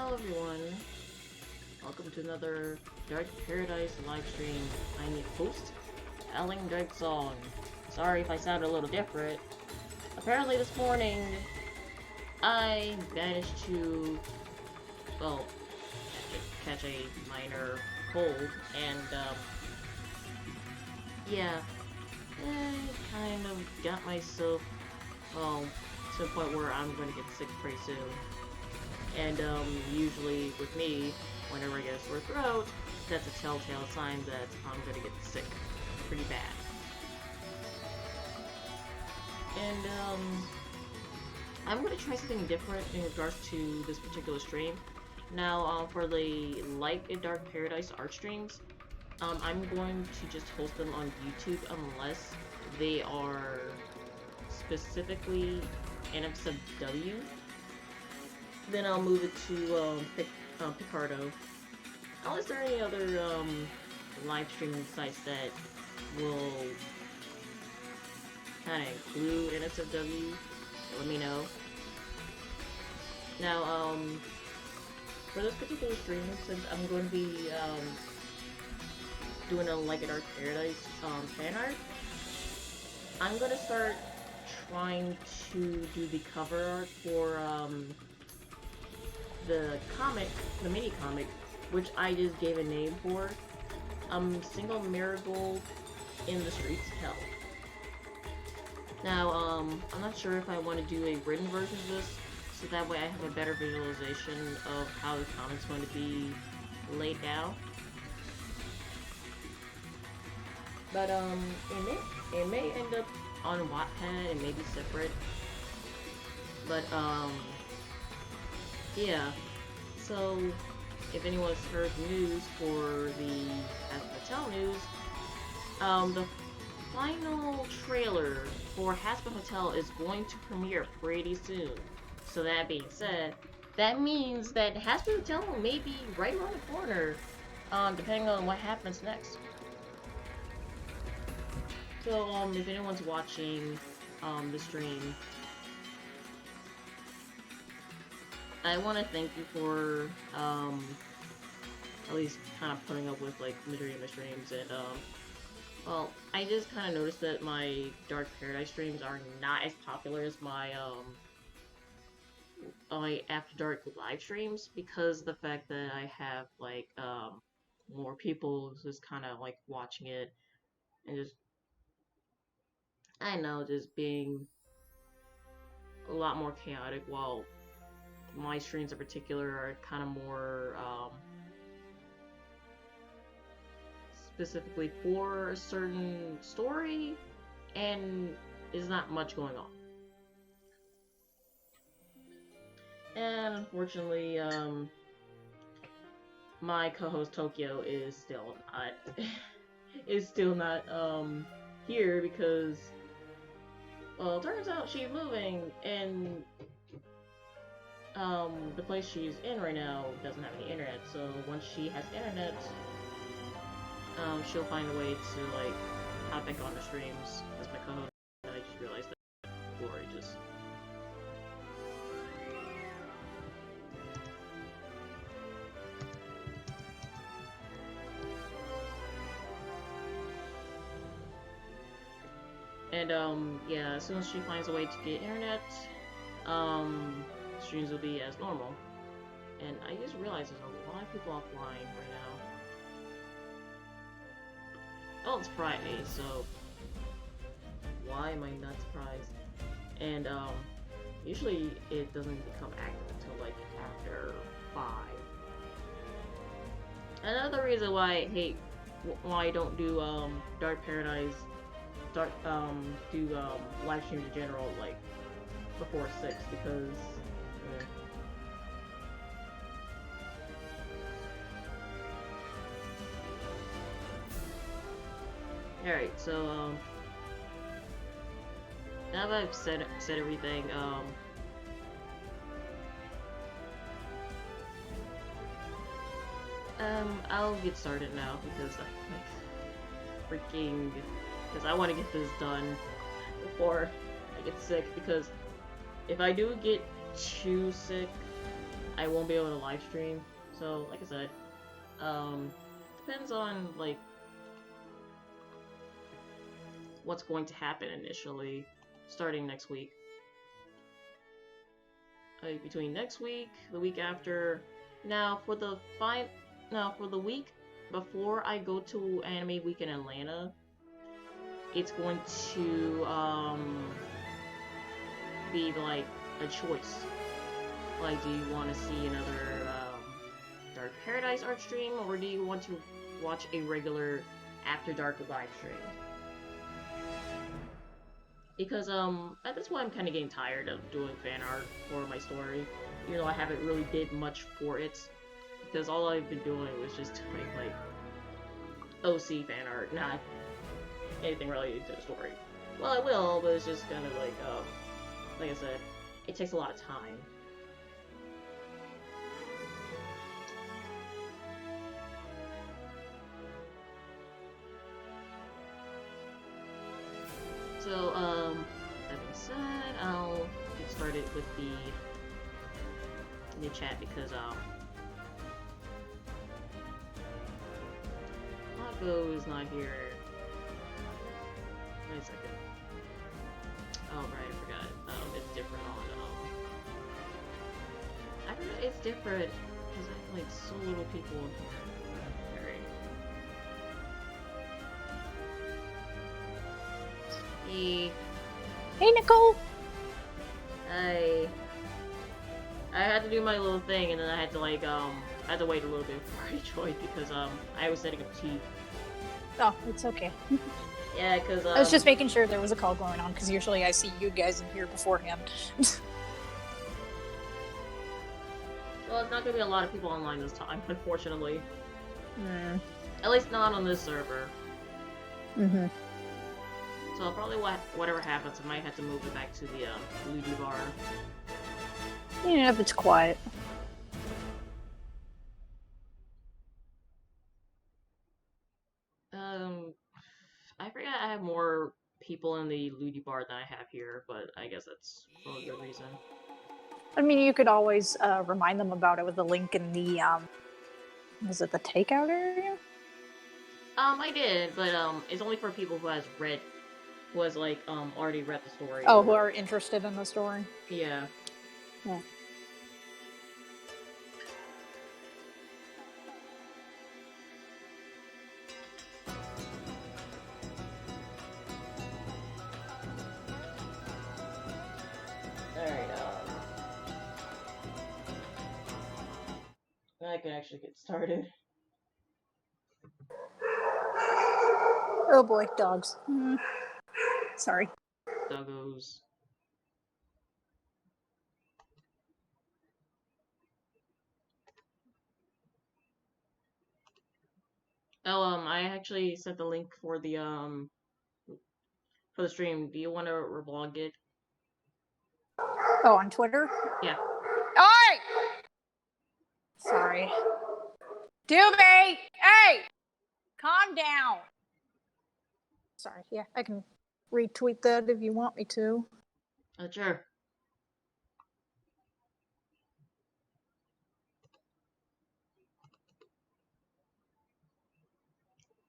Hello everyone, welcome to another Dark Paradise livestream. I'm your host, Alan Drake Song. Sorry if I sound a little different. Apparently this morning, I managed to, well, catch a minor cold, and yeah, I kind of got myself, well, to the point where I'm going to get sick pretty soon. And usually with me, whenever I get a sore throat, that's a telltale sign that I'm gonna get sick pretty bad. And I'm gonna try something different in regards to this particular stream. Now, for the Light in Dark Paradise art streams, I'm going to just host them on YouTube unless they are specifically NSFW. Then I'll move it to Picardo. Unless there are any other live streaming sites that will kind of include NSFW, let me know. Now, for this particular stream, since I'm going to be doing a Like It Art Paradise fan art, I'm going to start trying to do the cover art for the comic, the mini comic, which I just gave a name for, Single Marigold in the Streets of Hell. Now, I'm not sure if I want to do a written version of this, so that way I have a better visualization of how the comic's going to be laid out. But, it may end up on Wattpad, it may be separate, but, yeah, so if anyone's heard news for the Hazbin Hotel news, the final trailer for Hazbin Hotel is going to premiere pretty soon. So that being said, that means that Hazbin Hotel may be right around the corner, depending on what happens next. So, if anyone's watching, the stream, I want to thank you for, at least kind of putting up with, like, majority of my streams, and, well, I just kind of noticed that my Dark Paradise streams are not as popular as my After Dark live streams, because of the fact that I have, like, more people just kind of, like, watching it, and just, I don't know, just being a lot more chaotic, while my streams in particular are kind of more, specifically for a certain story, and there's not much going on. And unfortunately, my co-host Tokyo is still not, here, because, well, it turns out she's moving, and the place she's in right now doesn't have any internet, so once she has internet, she'll find a way to, like, hop back on the streams as my co-host, and I just realized that Glory just... And, yeah, as soon as she finds a way to get internet, streams will be as normal. And I just realized there's a lot of people offline right now. Oh, it's Friday, so why am I not surprised? And, usually it doesn't become active until, like, after 5. Another reason why I don't do, Dark Paradise, live streams in general, like, before 6, because, Alright, so, now that I've said everything, I'll get started now, because I'm, like, freaking, because I want to get this done before I get sick, because if I do get too sick, I won't be able to live stream. So, like I said, depends on like what's going to happen initially, starting next week. Between next week, the week after. Now for the week before I go to Anime Week in Atlanta, it's going to be like a choice. Like, do you want to see another Dark Paradise art stream, or do you want to watch a regular After Dark live stream? Because at this point I'm kind of getting tired of doing fan art for my story, even though I haven't really did much for it. Because all I've been doing was just doing like OC fan art, not anything related to the story. Well, I will, but it's just kind of like I said, it takes a lot of time. So, that being said, I'll get started with the chat because, Marco is not here. Wait a second. Oh, right, I forgot. It's different on, I don't know, it's different because I have, like, so little people in here. Alright. Hey. Hey, Nicole! I had to do my little thing, and then I had to, like, I had to wait a little bit before I joined because, I was setting up tea. Oh, it's okay. Yeah, because, I was just making sure there was a call going on, because usually I see you guys in here beforehand. Well, it's not gonna be a lot of people online this time, unfortunately. At least not on this server. Mm-hmm. So probably whatever happens, I might have to move it back to the Ludi bar. Yeah, if it's quiet. I forgot I have more people in the Ludi bar than I have here, but I guess that's for a good reason. I mean, you could always remind them about it with the link in the, is it the takeout area? I did, but it's only for people who has like already read the story. Oh, who are interested in the story? Yeah. Yeah. Alright, I can actually get started. Oh boy, dogs. Sorry. Doggos. Oh, I actually sent the link for the stream. Do you want to reblog it? Oh, on Twitter? Yeah. Oi! Sorry. Doobie! Hey! Calm down! Sorry, yeah, I can retweet that if you want me to. Sure.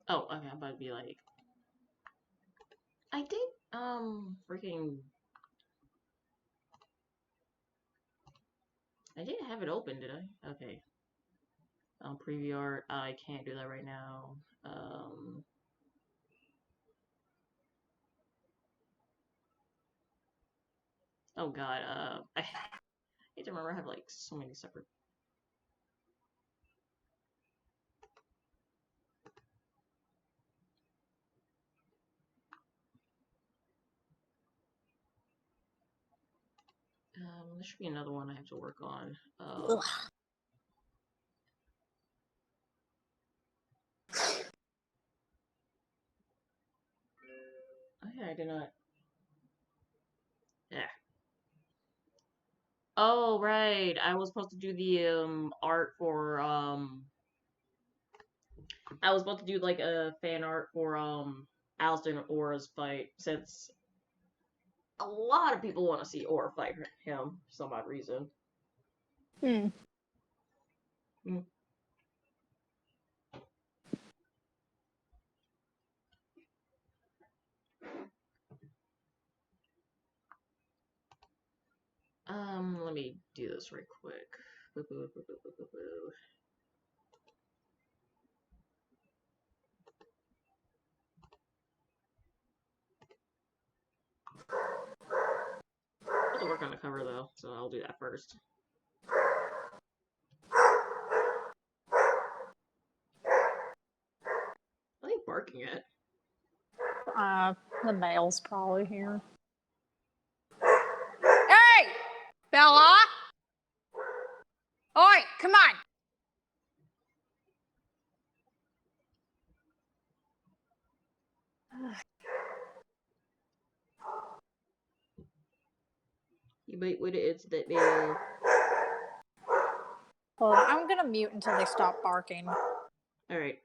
Oh, okay, I'm about to be like... I think, freaking... I didn't have it open, did I? Okay. Preview art. I can't do that right now. Oh god, I need to remember I have, like, so many separate... there should be another one I have to work on. Okay, I did not... Yeah. Oh, right. I was supposed to do the, art for, I was supposed to do, like, a fan art for, Alistair and Aura's fight, since a lot of people want to see Aura fight him, for some odd reason. Mm. Let me do this right quick. Boo, boo, boo, boo, boo, boo, boo. I have to work on the cover though, so I'll do that first. What are they barking at? The mail's probably here. Hey! Bella! Oi, come on! You might want to answer that mail. Hold on, I'm gonna mute until they stop barking. Alright.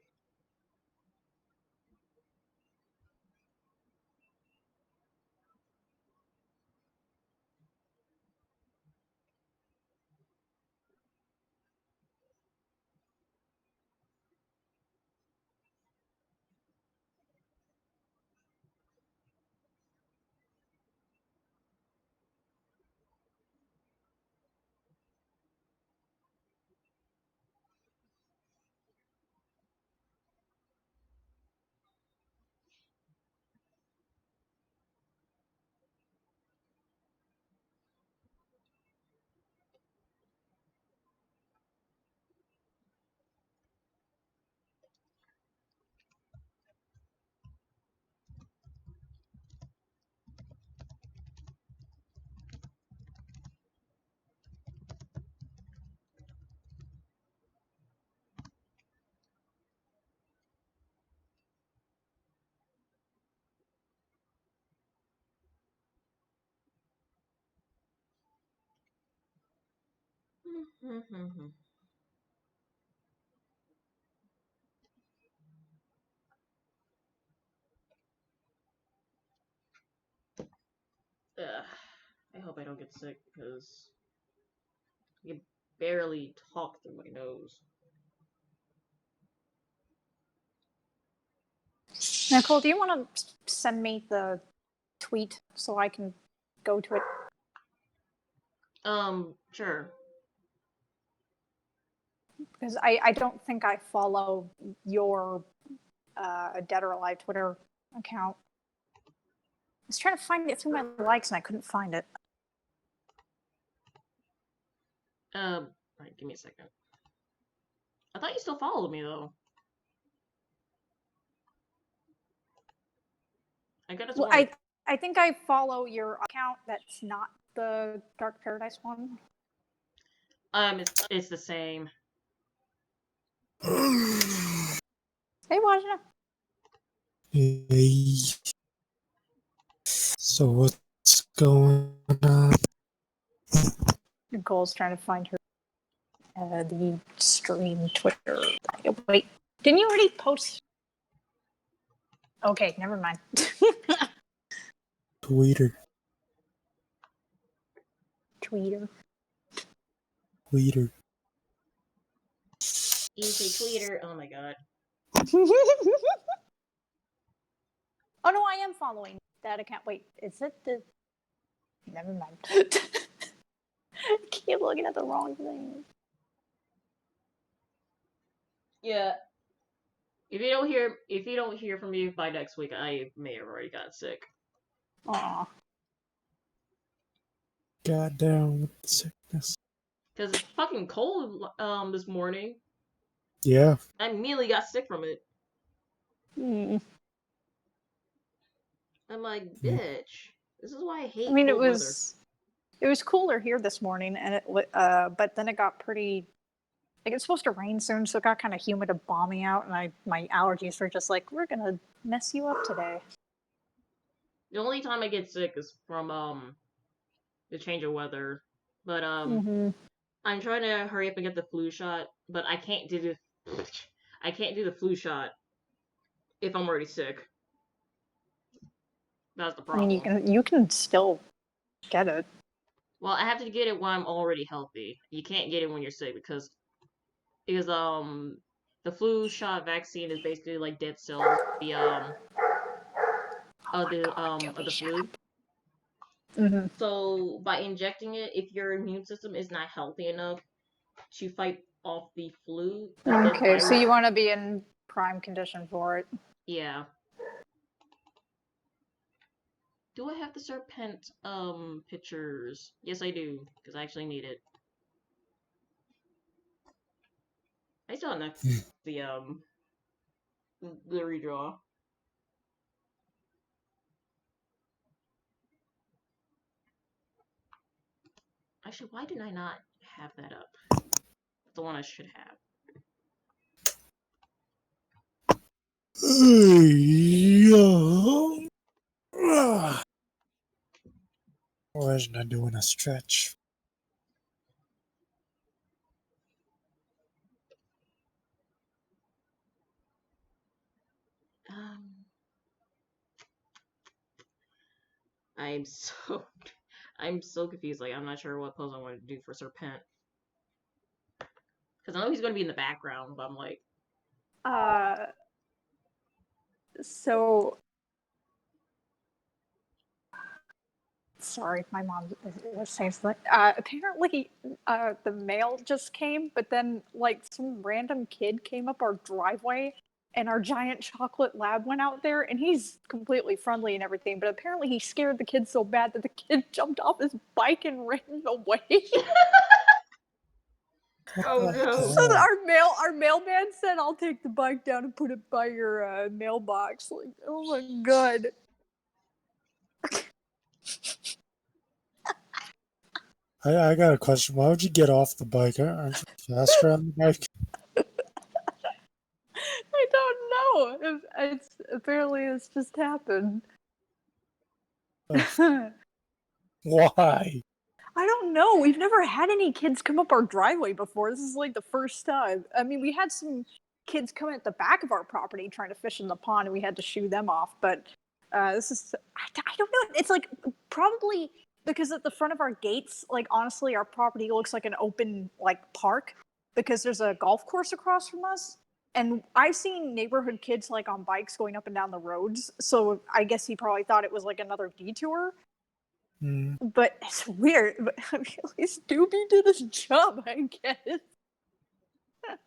I hope I don't get sick because I can barely talk through my nose. Nicole, do you want to send me the tweet so I can go to it? Sure. Because I don't think I follow your Dead or Alive Twitter account. I was trying to find it through my likes and I couldn't find it. Alright, give me a second. I thought you still followed me though. I got it. Well, I think I follow your account that's not the Dark Paradise one. It's the same. Hey, Wajna. Hey. So what's going on? Nicole's trying to find her the stream Twitter. Wait, didn't you already post? Okay, never mind. Tweeter. Tweeter. Tweeter. You say Twitter. Oh my god. Oh no, I am following that account. Wait, is it the? Never mind. I keep looking at the wrong thing. Yeah. If you don't hear from me by next week, I may have already got sick. Aw. Got down with the sickness. Cause it's fucking cold this morning. Yeah. I immediately got sick from it. Mm. I'm like, bitch. This is why I hate I mean, cold it was cooler here this morning, and but then it got pretty. Like it's supposed to rain soon, so it got kind of humid and balmy out, and my allergies were just like, we're gonna mess you up today. The only time I get sick is from the change of weather. But I'm trying to hurry up and get the flu shot, but I can't do the flu shot if I'm already sick. That's the I problem. mean, you can still get it. Well, I have to get it when I'm already healthy. You can't get it when you're sick because because the flu shot vaccine is basically like dead cells of the flu. Mm-hmm. So by injecting it, if your immune system is not healthy enough to fight off the flu, the Okay, so virus, you want to be in prime condition for it. yeah. Do I have the serpent pictures? Yes, I do, because I actually need it. I still have the redraw. Actually, why did I not have that up? The one I should have. Why isn't I doing a stretch? Um, I'm so I'm so confused. Like, I'm not sure what pose I want to do for Serpent. Because I know he's going to be in the background, but I'm like, Uh, so sorry, my mom was saying something. Apparently, the mail just came, but then like some random kid came up our driveway, and our giant chocolate lab went out there, and he's completely friendly and everything. But apparently, he scared the kid so bad that the kid jumped off his bike and ran away. What oh the no. So hell? our mailman said, "I'll take the bike down and put it by your mailbox." Like, oh my god. I got a question. Why would you get off the bike? Aren't you faster on the bike? I don't know. If it's apparently it's just happened. I Why? don't know. We've never had any kids come up our driveway before. This is like the first time. I mean, we had some kids come at the back of our property trying to fish in the pond, and we had to shoo them off. But this is I don't know. It's like probably because at the front of our gates, like honestly, our property looks like an open like park because there's a golf course across from us. And I've seen neighborhood kids like on bikes going up and down the roads. So I guess he probably thought it was like another detour. Hmm. But it's weird. But I mean, at least Doobie did his job, I guess.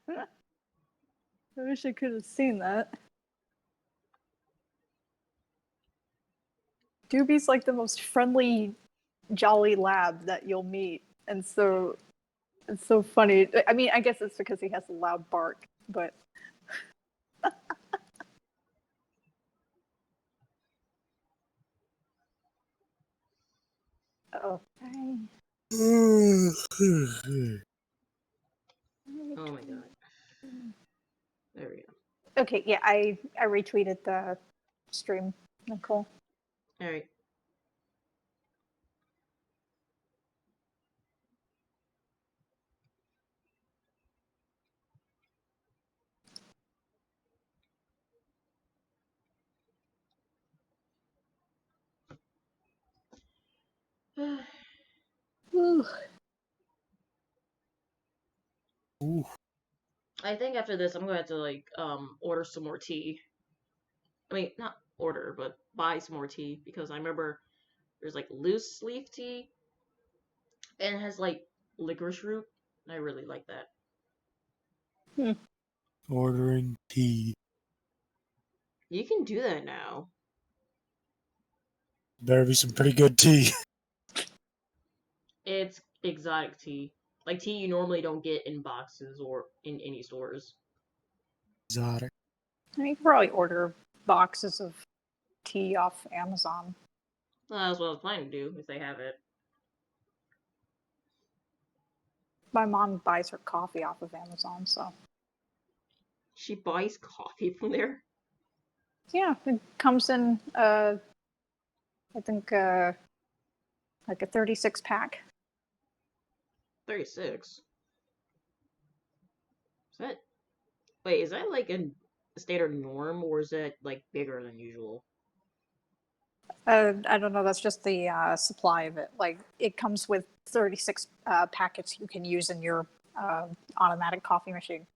I wish I could have seen that. Doobie's like the most friendly, jolly lab that you'll meet, and so it's so funny. I mean, I guess it's because he has a loud bark, but oh, Oh my god. There we go. okay, yeah, I retweeted the stream, Nicole. Alright. Ooh. I think after this, I'm going to have to, like, order some more tea. I mean, not order, but buy some more tea, because I remember there's, like, loose leaf tea, and it has, like, licorice root, and I really like that. Ordering tea. You can do that now. Better be some pretty good tea. It's exotic tea. Like tea you normally don't get in boxes or in any stores. Exotic. You can probably order boxes of tea off Amazon. Well, that's what I was planning to do, if they have it. My mom buys her coffee off of Amazon, so She buys coffee from there? yeah, it comes in I think like a 36 pack. 36? Is that... Wait, is that like a standard norm, or is that like bigger than usual? I don't know. That's just the supply of it. Like it comes with 36 packets you can use in your automatic coffee machine.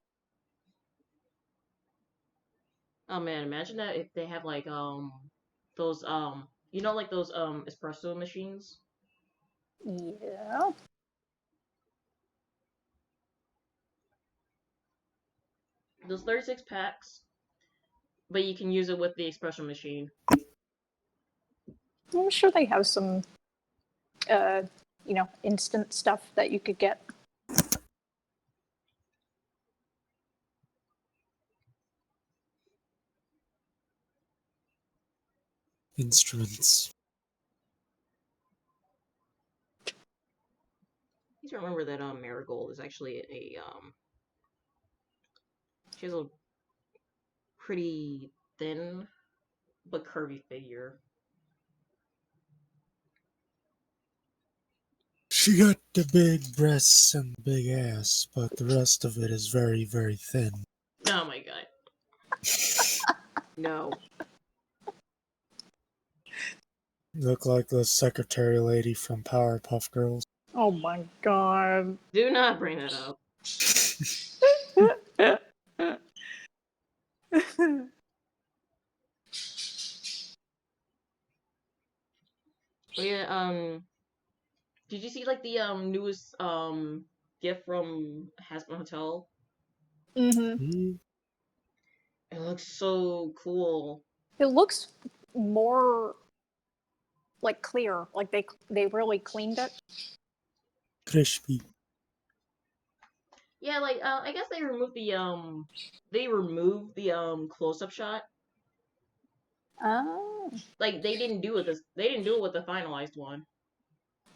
Oh man, imagine that if they have like those like those espresso machines. Yeah. Those 36 packs, but you can use it with the espresso machine. I'm sure they have some, instant stuff that you could get. Instruments. Please remember that Marigold is actually she has a pretty thin but curvy figure. She got the big breasts and the big ass, but the rest of it is very, very thin. Oh my god. No. Look like the secretary lady from Powerpuff Girls. Oh my god. Do not bring that up. Oh yeah, did you see like the newest gift from Hazbin Hotel? Mm-hmm. It looks so cool. It looks more like clear, like they really cleaned it. Crispy. Yeah, like I guess they removed the close up shot. Oh. Like they didn't do it with the finalized one.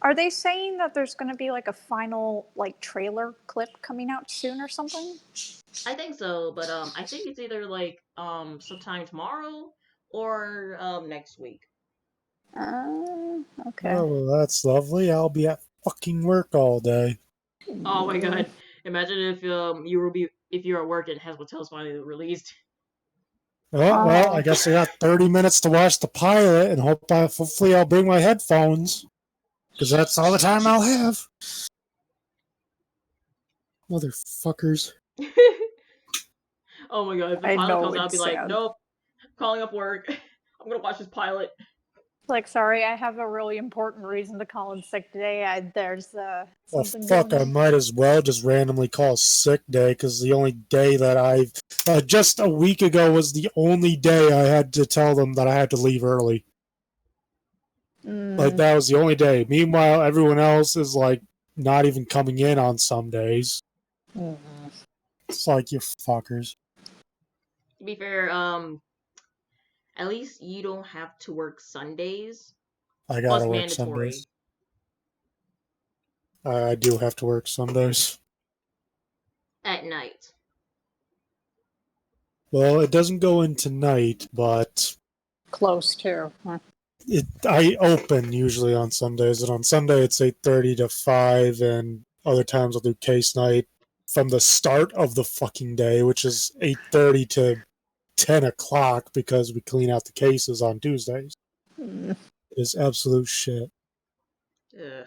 Are they saying that there's going to be like a final like trailer clip coming out soon or something? I think so, but I think it's either like sometime tomorrow or next week. Okay. Oh, well, that's lovely. I'll be at fucking work all day. Oh my god! Imagine if if you're at work and Hotel's finally released. Oh, well, I guess I got 30 minutes to watch the pilot, and hopefully I'll bring my headphones, because that's all the time I'll have. Motherfuckers. Oh my god! If the I pilot know, comes out, I'll it's be like, sad. nope, calling up work. I'm gonna watch this pilot. Like, sorry, I have a really important reason to call in sick today. There's Well, something fuck, going I on. might as well just randomly call sick day, because the only day that I've... just a week ago was the only day I had to tell them that I had to leave early. Like, that was the only day. Meanwhile, everyone else is, like, not even coming in on some days. It's like, you fuckers. To be fair, at least you don't have to work Sundays. I Plus gotta work mandatory. Sundays. I do have to work Sundays. At night. Well, it doesn't go in tonight, but Close to. Huh. I open usually on Sundays, and on Sunday it's 8:30 to 5, and other times I'll do case night from the start of the fucking day, which is 8:30 to 10 o'clock, because we clean out the cases on Tuesdays. It is absolute shit. Ugh.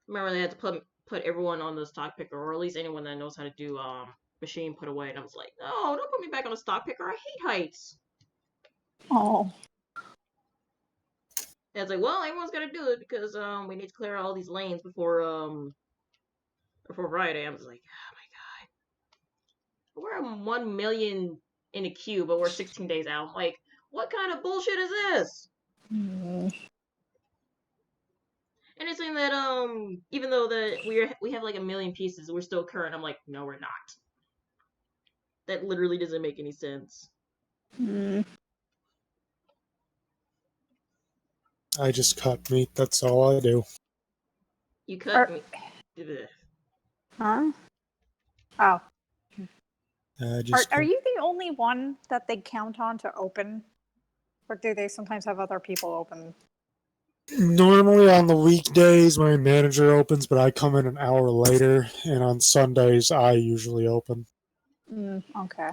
Remember they had to put everyone on the stock picker, or at least anyone that knows how to do machine put away, and I was like, no, don't put me back on the stock picker. I hate heights. Oh. And it's like, well, everyone's gotta do it because we need to clear all these lanes before Friday. I was like, oh my god, we're 1 million in a queue, but we're 16 days out. I'm like, what kind of bullshit is this? And it's saying that even though we have like 1 million pieces, we're still current. I'm like, no, we're not. That literally doesn't make any sense. I just cut meat, that's all I do. You cut me. Huh? Oh. Are Cut. you the only one that they count on to open? Or do they sometimes have other people open? Normally on the weekdays my manager opens, but I come in an hour later, and on Sundays I usually open. Okay.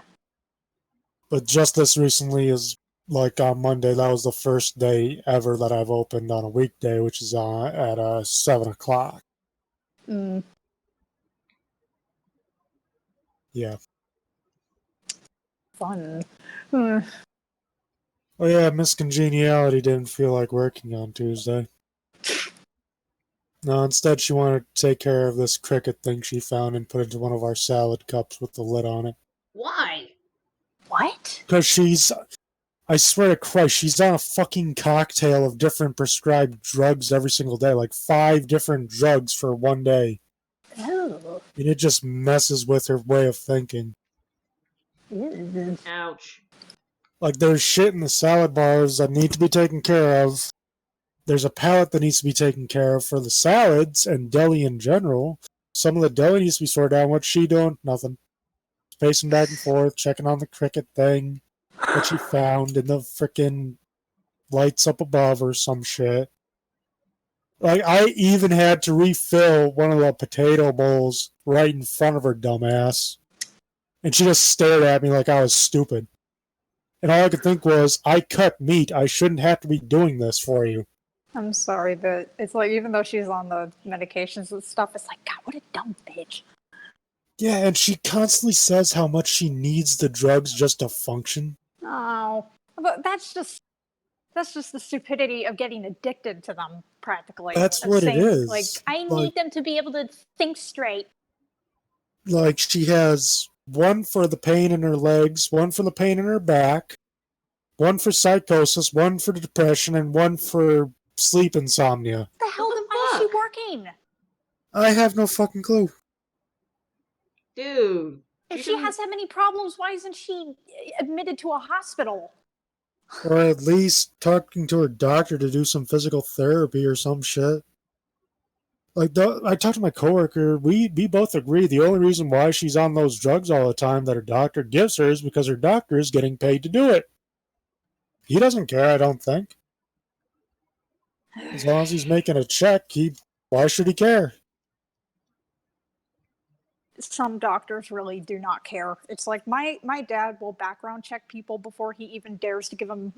But just this recently is like on Monday, that was the first day ever that I've opened on a weekday, which is at 7 o'clock. Yeah. Fun. Hmm. Oh yeah, Miss Congeniality didn't feel like working on Tuesday. No, instead she wanted to take care of this cricket thing she found and put it into one of our salad cups with the lid on it. Why? What? Because I swear to Christ, she's on a fucking cocktail of different prescribed drugs every single day. Like 5 different drugs for one day. Oh. And it just messes with her way of thinking. Ew. Ouch. Like there's shit in the salad bars that need to be taken care of. There's a pallet that needs to be taken care of for the salads and deli in general. Some of the deli needs to be sorted out. What's she doing? Nothing. Pacing back and forth, checking on the cricket thing that she found in the frickin' lights up above or some shit. Like, I even had to refill one of the potato bowls right in front of her dumbass. And she just stared at me like I was stupid. And all I could think was, I cut meat. I shouldn't have to be doing this for you. I'm sorry, but it's like, even though she's on the medications and stuff, it's like, God, what a dumb bitch. Yeah, and she constantly says how much she needs the drugs just to function. Oh, but that's just the stupidity of getting addicted to them, practically. That's Of what it saying, is. Like, I need them to be able to think straight. Like, she has one for the pain in her legs, one for the pain in her back, one for psychosis, one for depression, and one for sleep insomnia. The hell, What then the why is fuck? she working? I have no fucking clue. Dude. If she has that many problems, why isn't she admitted to a hospital? Or at least talking to her doctor to do some physical therapy or some shit. Like, I talked to my coworker. We both agree the only reason why she's on those drugs all the time that her doctor gives her is because her doctor is getting paid to do it. He doesn't care, I don't think. As long as he's making a check, why should he care? Some doctors really do not care. It's like my dad will background check people before he even dares to give them,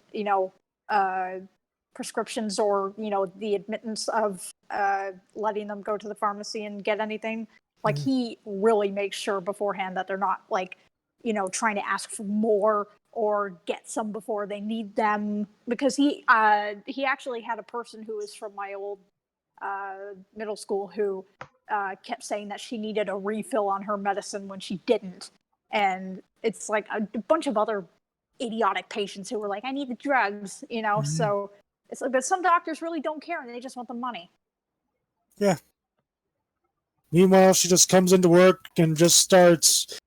prescriptions or, the admittance of letting them go to the pharmacy and get anything. Like, he really makes sure beforehand that they're not, like, trying to ask for more or get some before they need them. Because he actually had a person who was from my old middle school who kept saying that she needed a refill on her medicine when she didn't. And it's like a bunch of other idiotic patients who were like, I need the drugs, So it's like, but some doctors really don't care and they just want the money. Yeah. Meanwhile, she just comes into work and just starts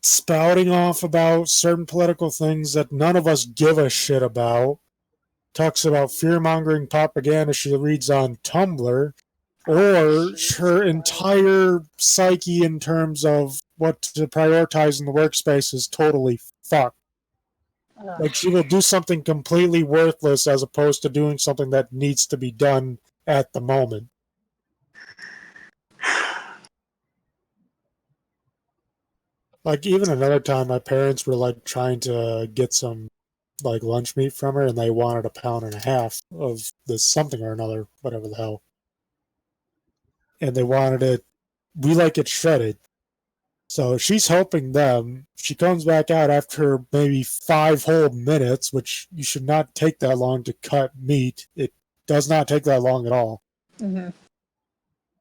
spouting off about certain political things that none of us give a shit about. Talks about fear-mongering propaganda she reads on Tumblr, or her entire psyche in terms of what to prioritize in the workspace is totally fucked. Like, she will do something completely worthless as opposed to doing something that needs to be done at the moment. Like, even another time, my parents were, like, trying to get some, like, lunch meat from her, and they wanted 1.5 pounds of this something or another, whatever the hell. And they wanted it, we like it shredded. So she's helping them. She comes back out after maybe 5 whole minutes, which you should not take that long to cut meat. It does not take that long at all. Mm-hmm.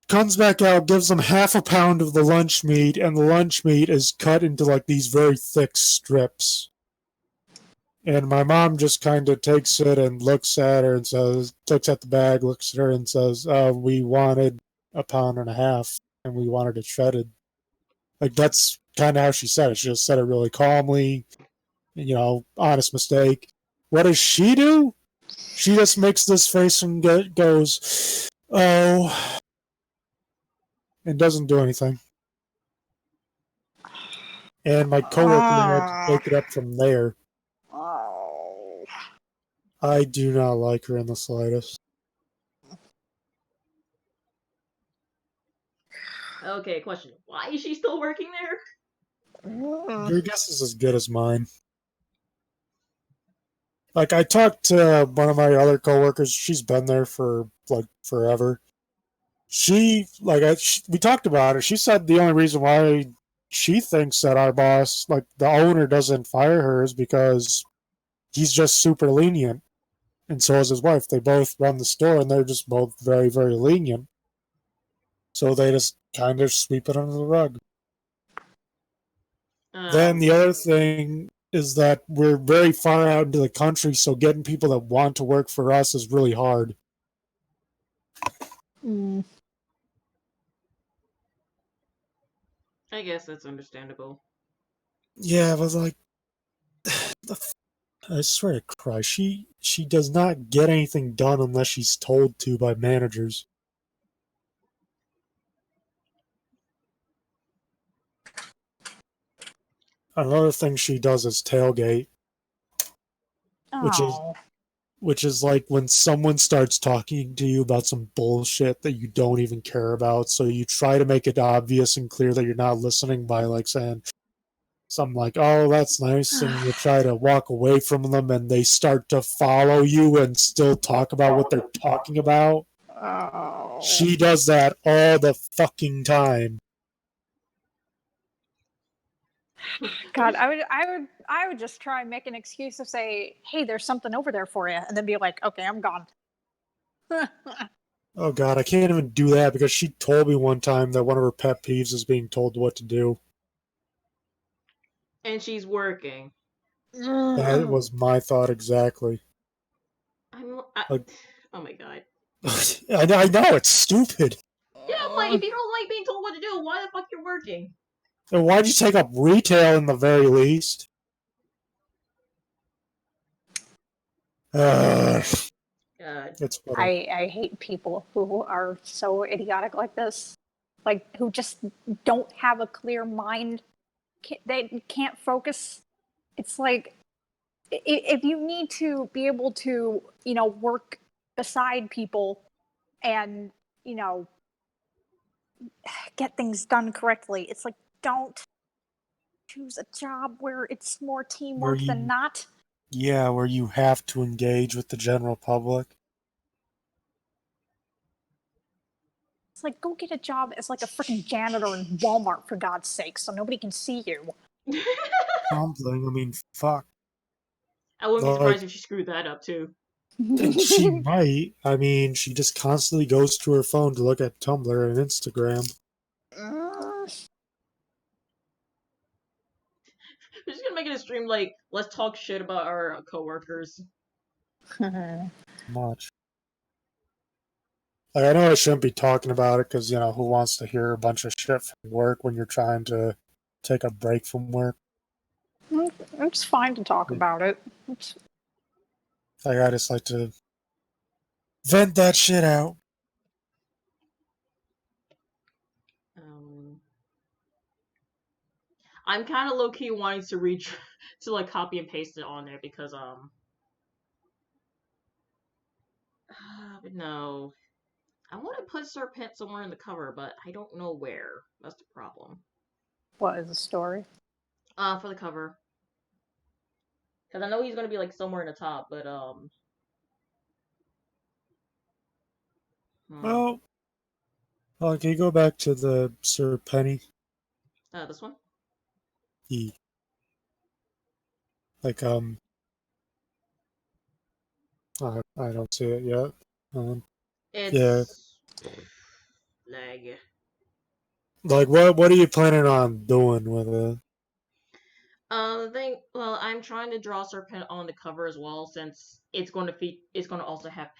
Comes back out, gives them 1/2 pound of the lunch meat, and the lunch meat is cut into like these very thick strips. And my mom just kind of takes it and looks at her and says, looks at the bag, looks at her and says, we wanted 1.5 pounds and we wanted it shredded. Like, that's kind of how she said it. She just said it really calmly, honest mistake. What does she do? She just makes this face and goes, oh, and doesn't do anything. And my coworker had to take it up from there. Oh. I do not like her in the slightest. Okay, question. Why is she still working there? Your guess is as good as mine. Like, I talked to one of my other coworkers. She's been there for, like, forever. We talked about it. She said the only reason why she thinks that our boss, like the owner, doesn't fire her is because he's just super lenient, and so is his wife. They both run the store, and they're just both very, very lenient. So they just kind of sweep it under the rug. Then the other thing is that we're very far out into the country, so getting people that want to work for us is really hard. Mm. I guess that's understandable. Yeah, but like, I swear to Christ, she does not get anything done unless she's told to by managers. Another thing she does is tailgate, which is Oh. which is like when someone starts talking to you about some bullshit that you don't even care about, so you try to make it obvious and clear that you're not listening by like saying something like, "Oh, that's nice," and you try to walk away from them, and they start to follow you and still talk about what they're talking about. Oh. She does that all the fucking time. God, I would just try and make an excuse to say, "Hey, there's something over there for you," and then be like, "Okay, I'm gone." Oh god, I can't even do that because she told me one time that one of her pet peeves is being told what to do. And she's working. That was my thought exactly. Like, oh my god. I know it's stupid. Yeah, I'm like, if you don't like being told what to do, why the fuck you're working? And why'd you take up retail in the very least? God. It's funny. I hate people who are so idiotic like this, like who just don't have a clear mind. They can't focus. It's like if you need to be able to, work beside people and, get things done correctly, it's like don't choose a job where it's more Where teamwork than you, not. yeah, where you have to engage with the general public. It's like go get a job as like a freaking janitor in Walmart for God's sake, so nobody can see you. Something. I mean, fuck. I wouldn't be Like, surprised if she screwed that up too. and she might. I mean, she just constantly goes to her phone to look at Tumblr and Instagram. We're just gonna make it a stream like, let's talk shit about our coworkers. Much. Like, I know I shouldn't be talking about it because, who wants to hear a bunch of shit from work when you're trying to take a break from work? It's fine to talk about it. Like, I just like to vent that shit out. I'm kind of low key wanting to reach to like copy and paste it on there because no, I want to put Serpent somewhere in the cover, but I don't know where. That's the problem. What is the story? For the cover, because I know he's gonna be like somewhere in the top, but Well, can you go back to the Sir Penny? this one. He, like, I don't see it yet. Yeah. It's lag. Like, what are you planning on doing with it? Well, I'm trying to draw Serpent on the cover as well, since it's going to also have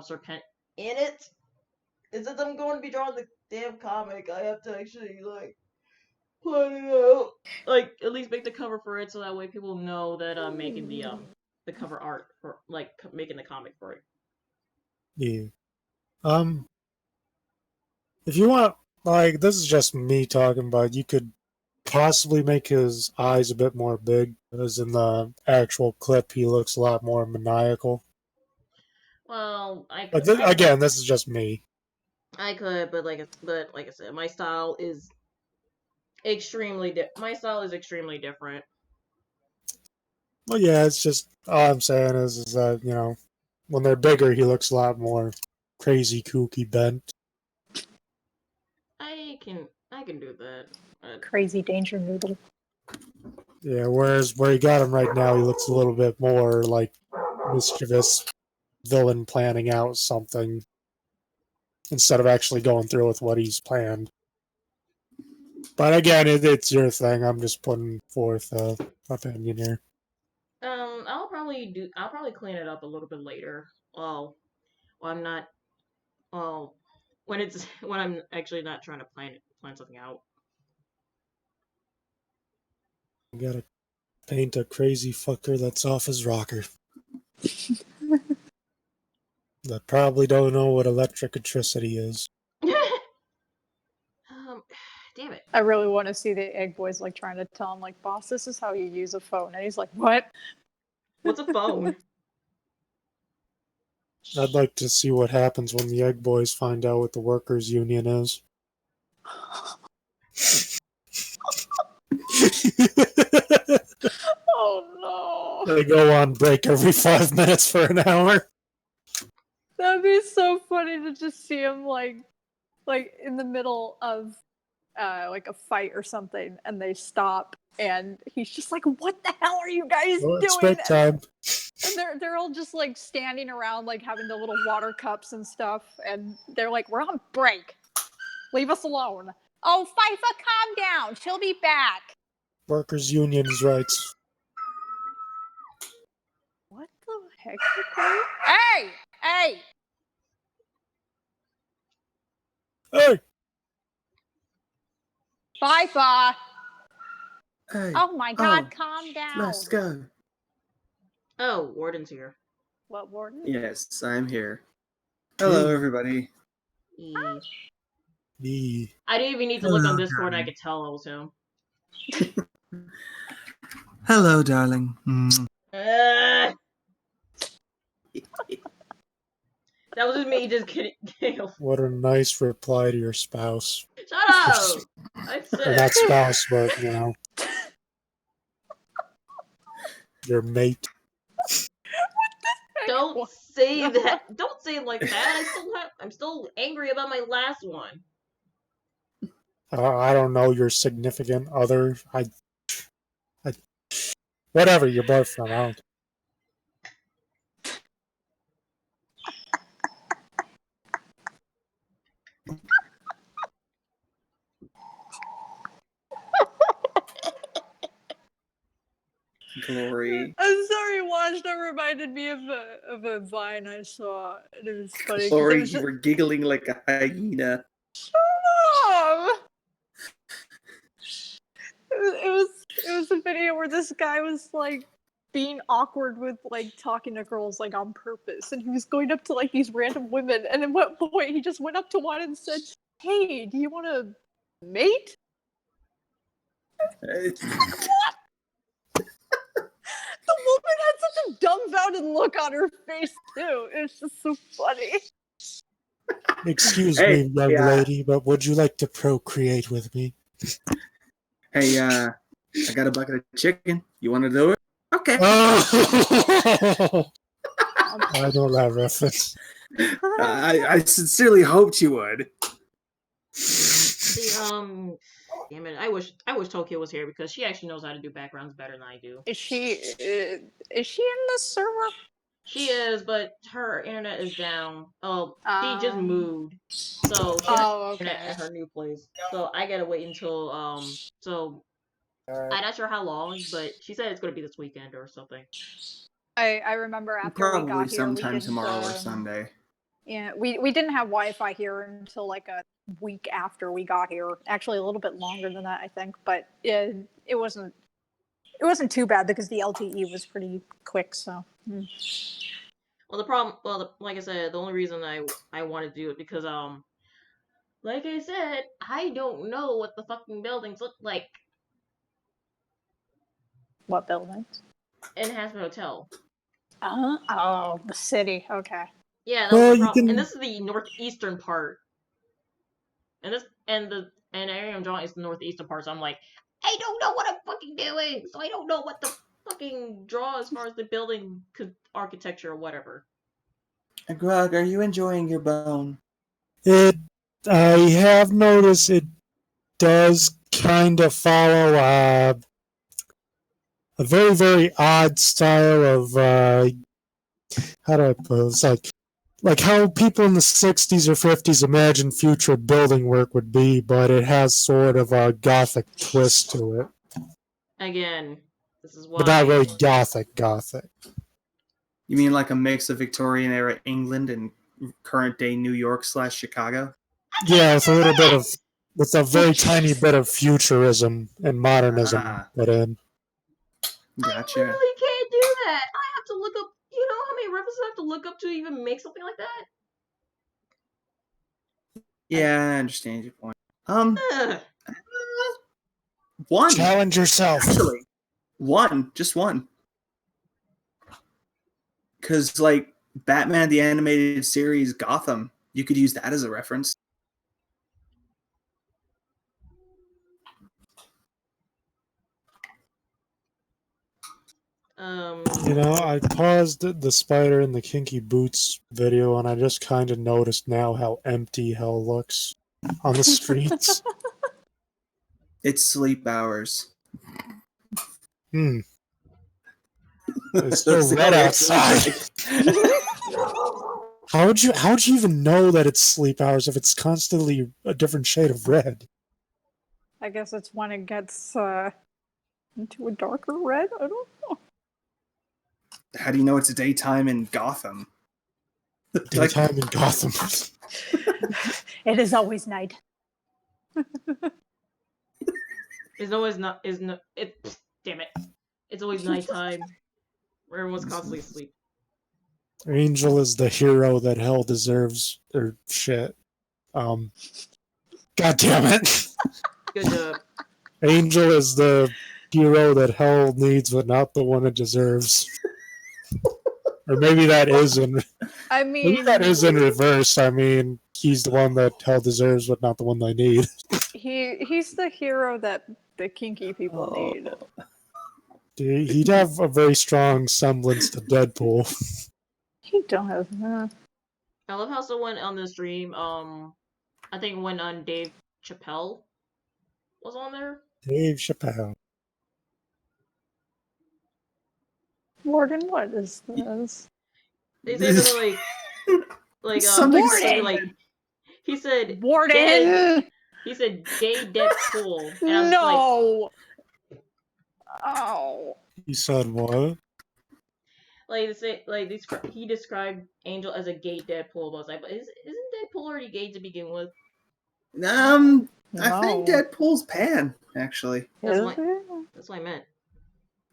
Serpent in it. And since I'm going to be drawing the damn comic, I have to actually like plan it out, like at least make the cover for it, so that way people know that I'm making the cover art for like making the comic for it. Yeah. If you want, like, this is just me talking, but you could possibly make his eyes a bit more big, as in the actual clip, he looks a lot more maniacal. Well, But again, this is just me. I could, but like I said, my style is extremely different. Well, yeah, it's just all I'm saying is that when they're bigger, he looks a lot more crazy, kooky, bent. I I can do that. Crazy danger noodle. Yeah, whereas where you got him right now, he looks a little bit more like mischievous villain planning out something instead of actually going through with what he's planned. But again, it's your thing. I'm just putting forth an opinion here. I'll probably clean it up a little bit later. I'm not. Well, when I'm actually not trying to plan something out. You gotta paint a crazy fucker that's off his rocker. That probably don't know what electricity is. Damn it. I really want to see the egg boys like trying to tell him like, boss, this is how you use a phone, and he's like, what? What's a phone? I'd like to see what happens when the egg boys find out what the workers' union is. Oh no. They go on break every 5 minutes for an hour. That'd be so funny to just see him like in the middle of like a fight or something, and they stop, and he's just like, "What the hell are you guys Well, it's doing?" break time. And they're all just like standing around, like having the little water cups and stuff, and they're like, "We're on break. Leave us alone." Oh, FIFA, calm down. She'll be back. Workers' union's rights. What the heck? Hey! Hey! Hey! FIFA! Hey, Oh my god, calm down. let's go. Oh, Warden's here. What, Warden? Yes, I'm here. Hello, Hey. everybody. Me. I didn't even need to look on Hello, Discord. I darling. could tell it was him. Hello, darling. That was just me just kidding. What a nice reply to your spouse. Shut up! I Or said. not spouse, but, you know. Your mate. Don't say that. Don't say it like that. I'm still angry about my last one. I don't know your significant other. Whatever, your boyfriend. I don't. Glory. I'm sorry, Watch. That reminded me of a Vine I saw. And it was funny. Glory, you were giggling like a hyena. Oh! It was a video where this guy was like being awkward with like talking to girls like on purpose, and he was going up to like these random women, and at one point he just went up to one and said, "Hey, do you want to mate?" Uh, The woman had such a dumbfounded look on her face too. It's just so funny. Excuse Hey, me, young yeah. lady, but would you like to procreate with me? Hey, I got a bucket of chicken. You want to do it? Okay. Oh! I know that reference. I sincerely hoped you would. See, damn it. I wish Tokyo was here because she actually knows how to do backgrounds better than I do. Is she in the server? She is, but her internet is down. Oh, she just moved, so she Oh, internet okay. at her new place. So I gotta wait until So I'm not sure how long, but she said it's gonna be this weekend or something. I remember after we Probably got here, we sometime didn't. tomorrow or Sunday. Yeah, we didn't have Wi-Fi here until like a week after we got here. Actually, a little bit longer than that, I think. But it wasn't too bad because the LTE was pretty quick. So. Well, the problem, like I said, the only reason I want to do it because like I said, I don't know what the fucking buildings look like What building? in Hazbin Hotel. Oh, the city. Okay. Yeah, that was Well, the you problem. And can. this is the northeastern part. And the area I'm drawing is the northeastern part, so I'm like, I don't know what I'm fucking doing, so I don't know what to fucking draw as far as the building architecture or whatever. Grog, are you enjoying your bone? I have noticed it does kind of follow a very, very odd style of how do I put it? It's like how people in the 60s or 50s imagined future building work would be, but it has sort of a gothic twist to it. Again, this is why. But not really gothic. You mean like a mix of Victorian era England and current day New York / Chicago? Yeah, with a very tiny bit of futurism and modernism put in. Gotcha. I literally can't do that. I have to look up. You know how many references I have to look up to even make something like that? Yeah, I understand your point. Ugh. One. Challenge yourself. Actually, just one. Because, like, Batman the Animated Series Gotham, you could use that as a reference. You know, I paused the Spider in the Kinky Boots video, and I just kind of noticed now how empty hell looks on the streets. It's sleep hours. It's so red outside. How would you even know that it's sleep hours if it's constantly a different shade of red? I guess it's when it gets into a darker red. I don't know. How do you know it's a daytime in Gotham? Daytime in Gotham. It is always night. It's always not. Damn it! It's always nighttime. Where everyone's constantly asleep. Angel is the hero that hell deserves, or shit. God damn it! Good job. Angel is the hero that hell needs, but not the one it deserves. Or maybe that is in. I Maybe mean, that is in reverse. I mean, he's the one that hell deserves, but not the one they need. he's the hero that the kinky people need. He'd have a very strong semblance to Deadpool. He does. I love how someone on the stream, I think when Dave Chappelle was on there. Dave Chappelle. Morgan, what is this? They say something like Something he said Warden. Gay, he said gay Deadpool. And I was No. Oh. He said what? He described Angel as a gay Deadpool. But I was like, but isn't Deadpool already gay to begin with? I think Deadpool's pan, actually. That's what I meant.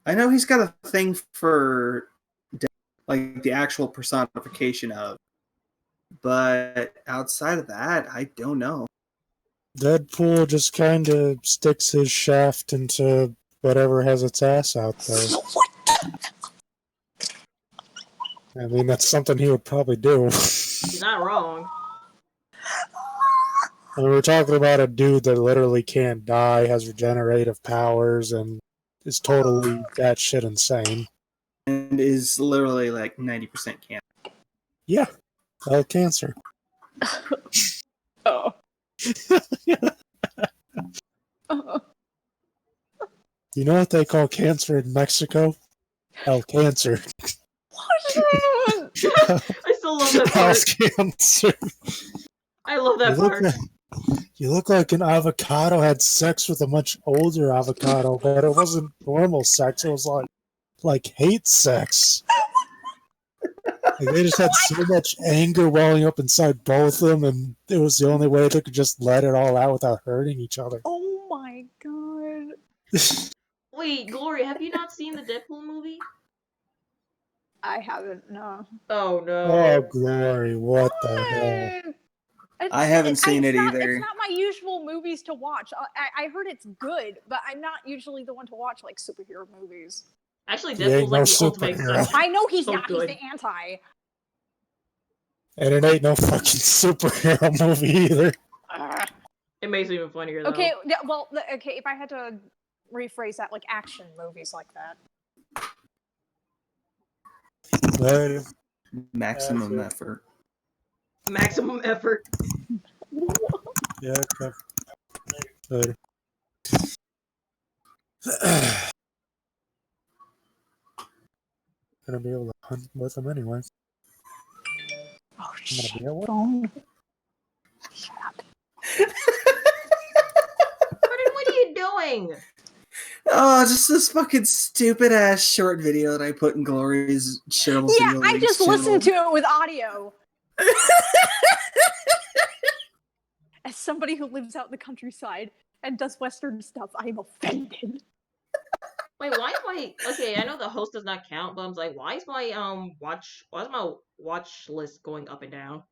I know he's got a thing for like the actual personification of, but outside of that, I don't know. Deadpool just kind of sticks his shaft into whatever has its ass out there. I mean, that's something he would probably do. He's not wrong. I mean, we're talking about a dude that literally can't die, has regenerative powers, and is totally batshit insane. And is literally like 90% cancer. Yeah, cancer. Oh. You know what they call cancer in Mexico? Hell cancer. What? I still love that Hell part. cancer. I love that part. You look like an avocado had sex with a much older avocado, but it wasn't normal sex. It was like hate sex. Like they just had so much anger welling up inside both of them, and it was the only way they could just let it all out without hurting each other. Oh my god. Wait, Gloria, have you not seen the Deadpool movie? I haven't, no. Oh no. Oh, Glory, what the hell? I haven't seen it either. It's not my usual movies to watch. I heard it's good, but I'm not usually the one to watch like superhero movies. Actually, He ain't Deadpool's no like the ultimate superhero. exception. I know he's So not. good. He's the anti. And it ain't no fucking superhero movie either. It makes it even funnier though. Okay, well, okay. If I had to rephrase that, like action movies like that. But Maximum effort. Maximum effort. yeah, Later. Gonna be able to hunt with them anyway. Oh I'm gonna shit! be able. Phone. Shut up. What are you doing? Oh, just this fucking stupid ass short video that I put in Glory's shareable Yeah, video I links just channel. listened to it with audio. As somebody who lives out in the countryside and does Western stuff, I am offended. Wait, why is my okay? I know the host does not count, but I'm like, why is my watch list going up and down?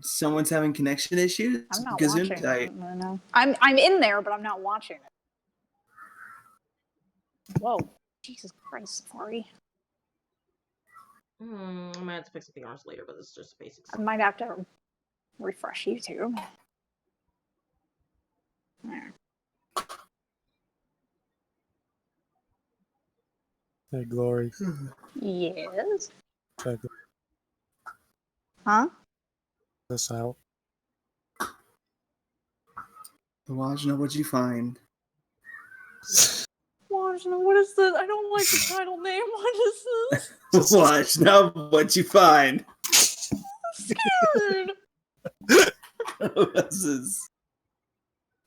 Someone's having connection issues. I'm not Because watching it. No. I'm in there, but I'm not watching it. Whoa. Jesus Christ, Safari. I might have to fix something else later, but this is just basics. I might have to refresh YouTube. There. Hey, Glory. Yes. Check Huh? this out. Watch, know what you find. Watch, what is this? I don't like the title name. What is this? Watch, know what you find. I'm scared. This is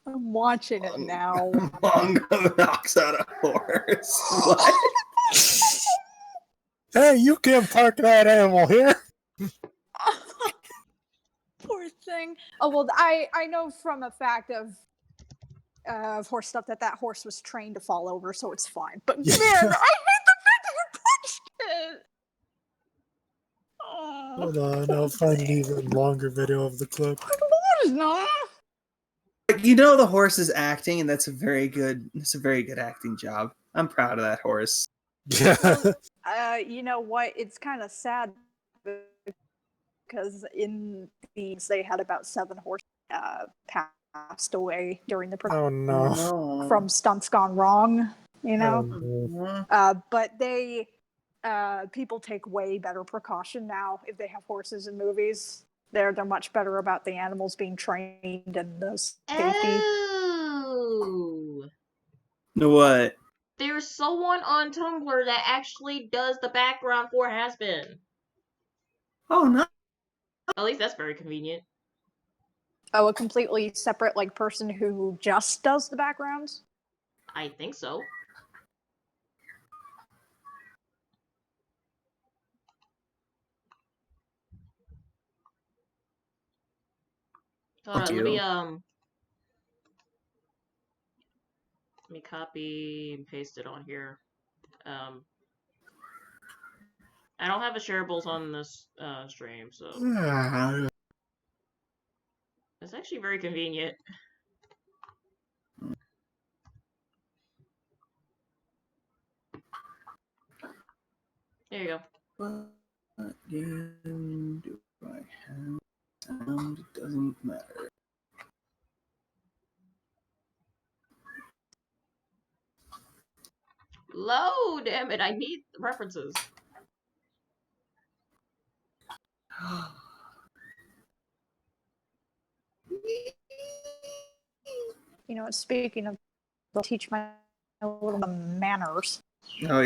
I'm watching it now. Mongo knocks out a horse. What? Hey, you can't park that animal here. Poor thing. Oh well, I know from a fact of horse stuff that horse was trained to fall over, so it's fine. But man, I hate the fact that you punched it. Oh, Hold on, I'll find an even longer video of the clip. no. You know the horse is acting, and that's a very good acting job. I'm proud of that horse. Yeah. You know what? It's kind of sad because in these they had about 7 horses passed away during the Oh no. No. from stunts gone wrong. You know, Oh, no. but they people take way better precaution now if they have horses in movies. They're much better about the animals being trained and the safety. Oh, What? there's someone on Tumblr that actually does the background for Hazbin. Oh no. At least that's very convenient. Oh, a completely separate person who just does the backgrounds? I think so. Hold on, let me copy and paste it on here. I don't have a shareables on this stream, so it's actually very convenient. There you go. What game do I have? Sound doesn't matter. Load, damn it! I need references. You know, speaking of, I'll teach my little manners. Oh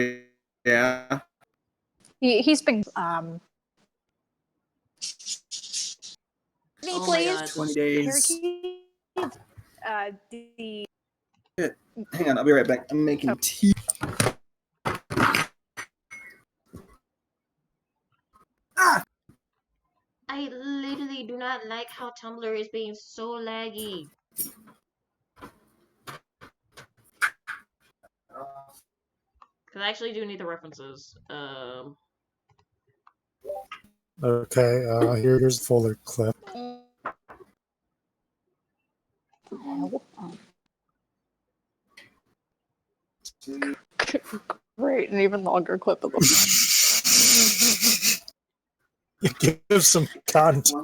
yeah. He's been Oh my please. god. 20 days. Parakeet. The Hang on, I'll be right back. I'm making tea. I literally do not like how Tumblr is being so laggy. Because I actually do need the references. Okay, here's the fuller clip. Great, an even longer clip of them. Give some context.